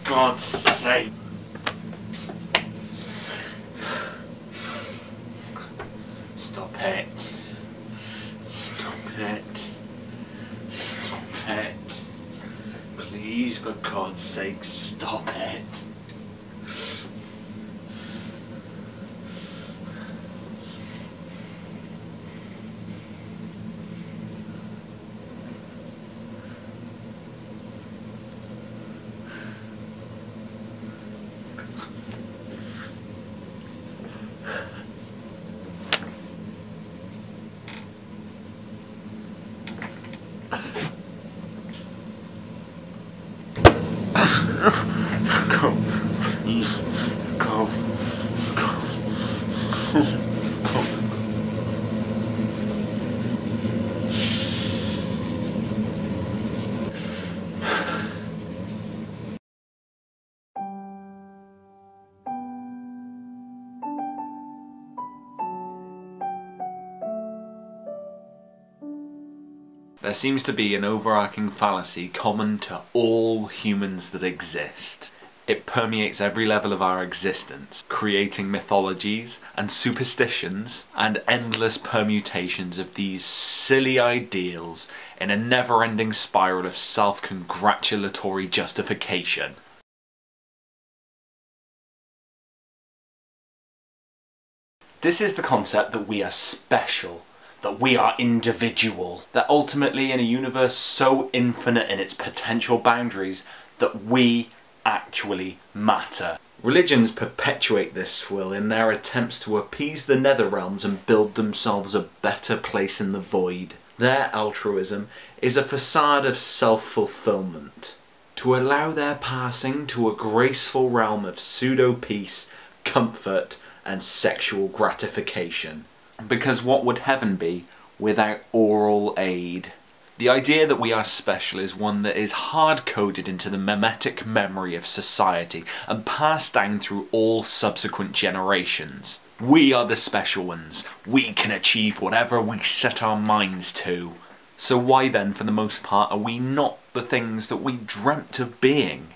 God's sake. Stop it. Stop it. Stop it. Please, for God's sake, stop it. Go, please, go, go, go. There seems to be an overarching fallacy common to all humans that exist. It permeates every level of our existence, creating mythologies and superstitions and endless permutations of these silly ideals in a never-ending spiral of self-congratulatory justification. This is the concept that we are special, that we are individual, that ultimately in a universe so infinite in its potential boundaries that we actually matter. Religions perpetuate this swill in their attempts to appease the nether realms and build themselves a better place in the void. Their altruism is a facade of self-fulfillment, to allow their passing to a graceful realm of pseudo-peace, comfort and sexual gratification. Because what would heaven be without oral aid? The idea that we are special is one that is hard-coded into the mimetic memory of society and passed down through all subsequent generations. We are the special ones. We can achieve whatever we set our minds to. So why then, for the most part, are we not the things that we dreamt of being?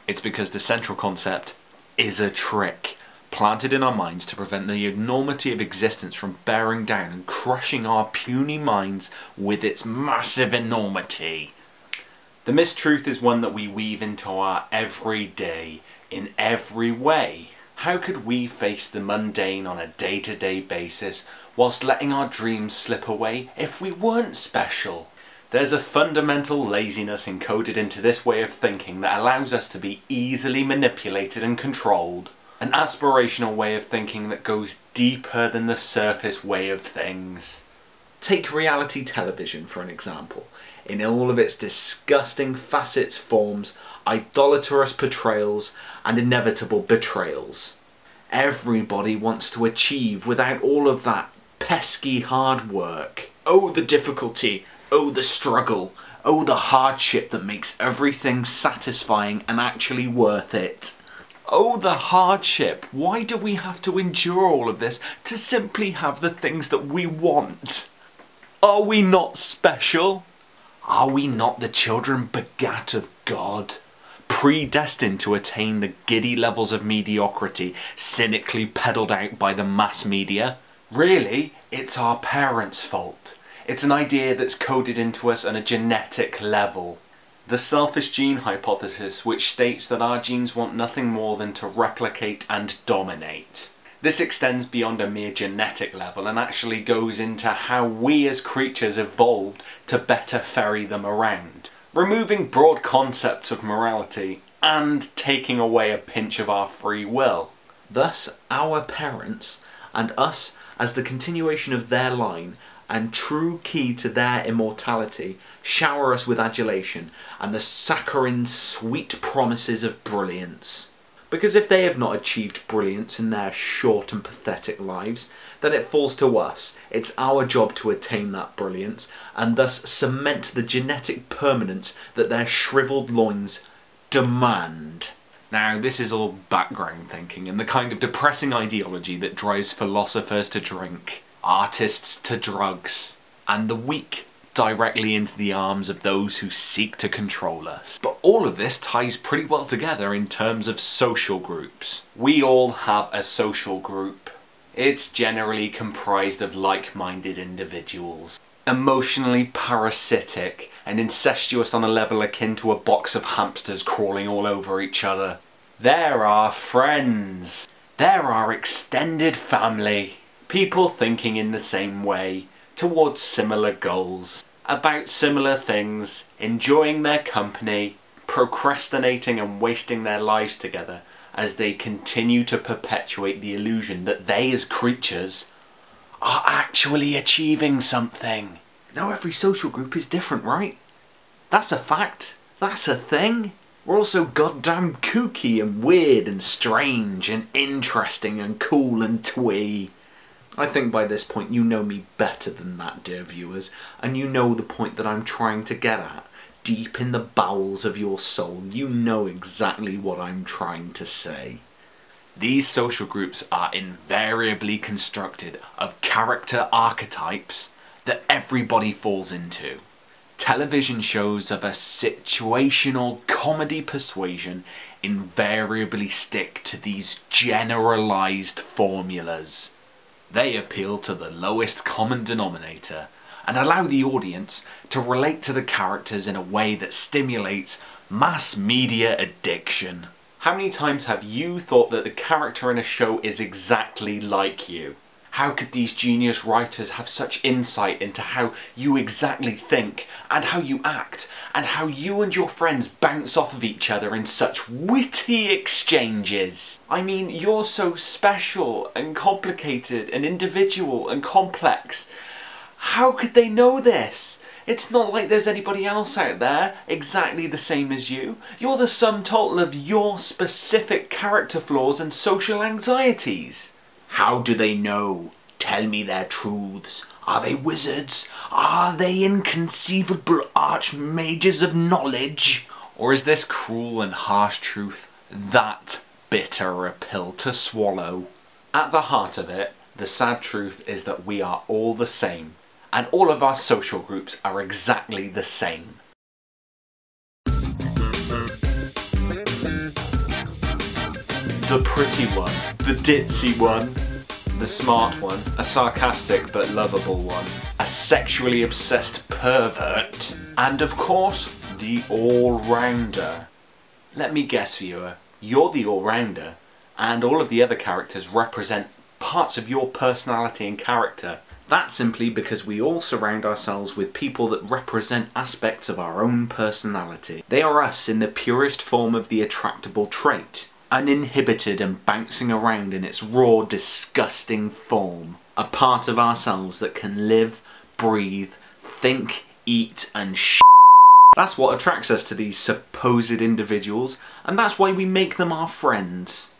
It's because the central concept is a trick, planted in our minds to prevent the enormity of existence from bearing down and crushing our puny minds with its massive enormity. The mistruth is one that we weave into our everyday, in every way. How could we face the mundane on a day-to-day basis whilst letting our dreams slip away if we weren't special? There's a fundamental laziness encoded into this way of thinking that allows us to be easily manipulated and controlled. An aspirational way of thinking that goes deeper than the surface way of things. Take reality television for an example. In all of its disgusting facets, forms, idolatrous portrayals, and inevitable betrayals. Everybody wants to achieve without all of that pesky hard work. Oh, the difficulty. Oh, the struggle. Oh, the hardship that makes everything satisfying and actually worth it. Oh, the hardship! Why do we have to endure all of this to simply have the things that we want? Are we not special? Are we not the children begat of God, predestined to attain the giddy levels of mediocrity cynically peddled out by the mass media? Really, it's our parents' fault. It's an idea that's coded into us on a genetic level. The selfish gene hypothesis, which states that our genes want nothing more than to replicate and dominate. This extends beyond a mere genetic level and actually goes into how we as creatures evolved to better ferry them around, removing broad concepts of morality and taking away a pinch of our free will. Thus, our parents, and us as the continuation of their line, and true key to their immortality, shower us with adulation and the saccharine sweet promises of brilliance. Because if they have not achieved brilliance in their short and pathetic lives, then it falls to us. It's our job to attain that brilliance and thus cement the genetic permanence that their shriveled loins demand. Now, this is all background thinking and the kind of depressing ideology that drives philosophers to drink, artists to drugs, and the weak directly into the arms of those who seek to control us. But all of this ties pretty well together in terms of social groups. We all have a social group. It's generally comprised of like-minded individuals. Emotionally parasitic and incestuous on a level akin to a box of hamsters crawling all over each other. There are friends. There are extended family. People thinking in the same way, towards similar goals, about similar things, enjoying their company, procrastinating and wasting their lives together as they continue to perpetuate the illusion that they as creatures are actually achieving something. Now every social group is different, right? That's a fact. That's a thing. We're also goddamn kooky and weird and strange and interesting and cool and twee. I think by this point you know me better than that, dear viewers, and you know the point that I'm trying to get at. Deep in the bowels of your soul, you know exactly what I'm trying to say. These social groups are invariably constructed of character archetypes that everybody falls into. Television shows of a situational comedy persuasion invariably stick to these generalized formulas. They appeal to the lowest common denominator and allow the audience to relate to the characters in a way that stimulates mass media addiction. How many times have you thought that the character in a show is exactly like you? How could these genius writers have such insight into how you exactly think and how you act and how you and your friends bounce off of each other in such witty exchanges? I mean, you're so special and complicated and individual and complex. How could they know this? It's not like there's anybody else out there exactly the same as you. You're the sum total of your specific character flaws and social anxieties. How do they know? Tell me their truths. Are they wizards? Are they inconceivable archmages of knowledge? Or is this cruel and harsh truth that bitter a pill to swallow? At the heart of it, the sad truth is that we are all the same, and all of our social groups are exactly the same. The pretty one, the ditzy one, the smart one, a sarcastic but lovable one, a sexually obsessed pervert, and of course, the all-rounder. Let me guess, viewer, you're the all-rounder, and all of the other characters represent parts of your personality and character. That's simply because we all surround ourselves with people that represent aspects of our own personality. They are us in the purest form of the attractable trait. Uninhibited and bouncing around in its raw, disgusting form. A part of ourselves that can live, breathe, think, eat and That's what attracts us to these supposed individuals, and that's why we make them our friends.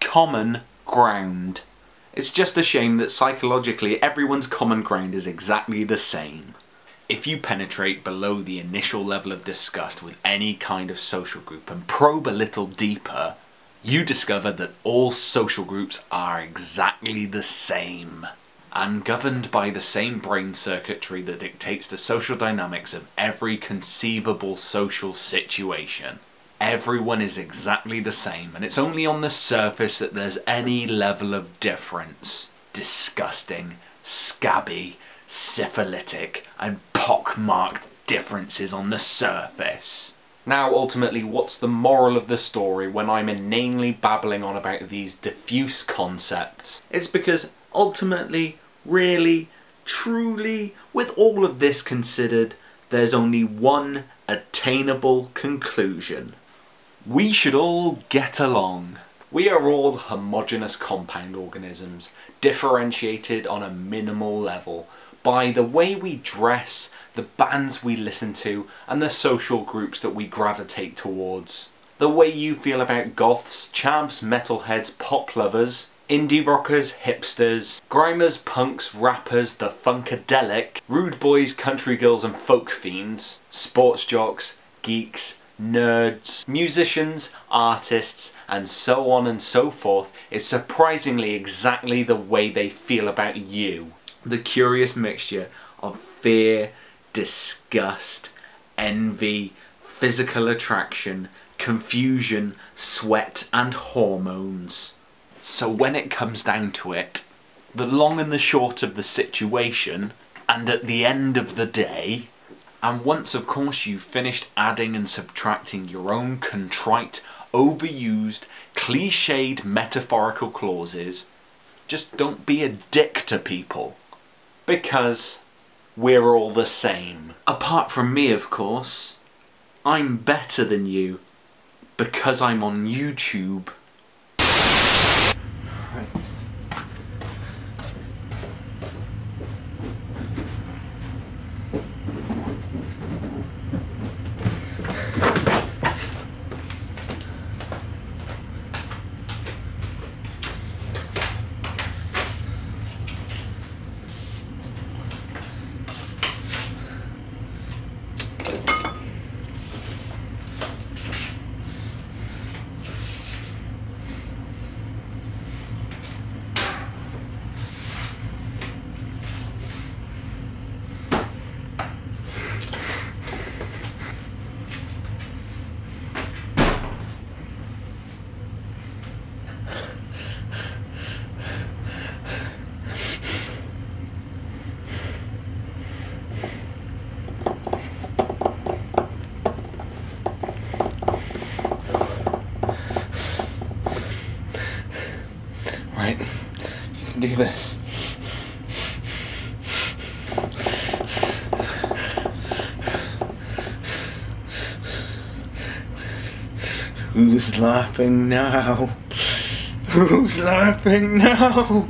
Common ground. It's just a shame that psychologically everyone's common ground is exactly the same. If you penetrate below the initial level of disgust with any kind of social group and probe a little deeper, you discover that all social groups are exactly the same, and governed by the same brain circuitry that dictates the social dynamics of every conceivable social situation. Everyone is exactly the same, and it's only on the surface that there's any level of difference. Disgusting, scabby, syphilitic, and pock-marked differences on the surface. Now, ultimately, what's the moral of the story when I'm inanely babbling on about these diffuse concepts? It's because, ultimately, really, truly, with all of this considered, there's only one attainable conclusion. We should all get along. We are all homogeneous compound organisms, differentiated on a minimal level by the way we dress, the bands we listen to, and the social groups that we gravitate towards. The way you feel about goths, chavs, metalheads, pop lovers, indie rockers, hipsters, grimers, punks, rappers, the funkadelic, rude boys, country girls and folk fiends, sports jocks, geeks, nerds, musicians, artists, and so on and so forth is surprisingly exactly the way they feel about you. The curious mixture of fear, disgust, envy, physical attraction, confusion, sweat and hormones. So when it comes down to it, the long and the short of the situation, and at the end of the day, and once of course you've finished adding and subtracting your own contrite, overused, cliched metaphorical clauses, just don't be a dick to people. Because we're all the same. Apart from me, of course. I'm better than you because I'm on YouTube. Right. Right, you can do this. Who's laughing now? Who's laughing now?